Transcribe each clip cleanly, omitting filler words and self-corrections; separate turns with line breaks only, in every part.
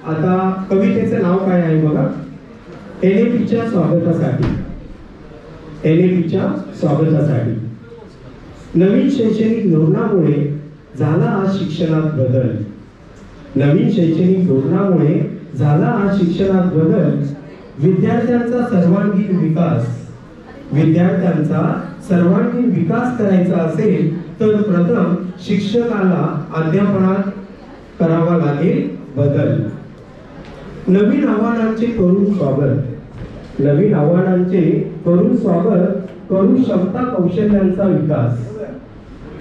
आता कवितेचं नाव काय आहे बघा, एनएपीच्या स्वागतासाठी. एनएपीच्या स्वागतासाठी. नवीन शैक्षणिक धोरणामुळे झाला आज शिक्षणात बदल. नवीन शैक्षणिक धोरणामुळे झाला आज शिक्षणात बदल. विद्यार्थ्यांचा सर्वांगीण विकास, विद्यार्थ्यांचा सर्वांगीण विकास करायचा असेल तर प्रथम शिक्षकाला अध्यापनात करावा लागेल बदल. नवीन आव्हानांचे करून स्वागत. नवीन आव्हानांचे करून स्वागत करू क्षमता कौशल्यांचा विकास.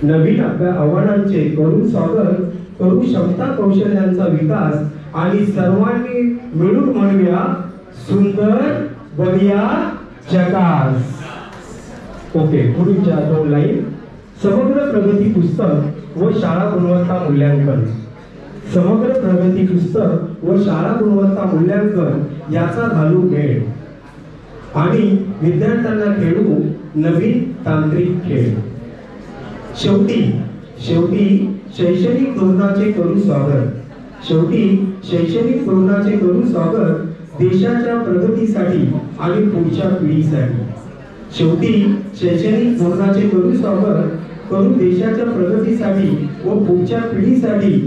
नवीन आव्हानांचे करून स्वागत करू क्षमता कौशल्यांचा विकास आणि सर्वांनी मिळून म्हणूया सुंदर बढिया जगास. ओके, पुढच्या 2 लाईन. समग्र प्रगती पुस्तक व शाळा गुणवत्ता मूल्यांकन. समग्र प्रगती पुस्तक व शाळा गुणवत्ता मूल्यांकन याचा घालू मेळ आणि विद्यार्थ्यांना खेळू नवीन तांत्रिक खेळ. शेवटी शैक्षणिक धोरणाचे करू स्वागत. शेवटी शैक्षणिक धोरणाचे करू स्वागत देशाच्या प्रगतीसाठी आणि पुढच्या पिढीसाठी. शेवटी शैक्षणिक धोरणाचे करू स्वागत करू देशाच्या प्रगतीसाठी व पुढच्या पिढीसाठी.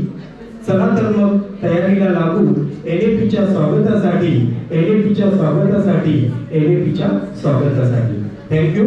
चला तर मग तयारीला लागू एनएपीच्या स्वागतासाठी, एनएपीच्या स्वागतासाठी, एनएपीच्या स्वागतासाठी. थँक्यू.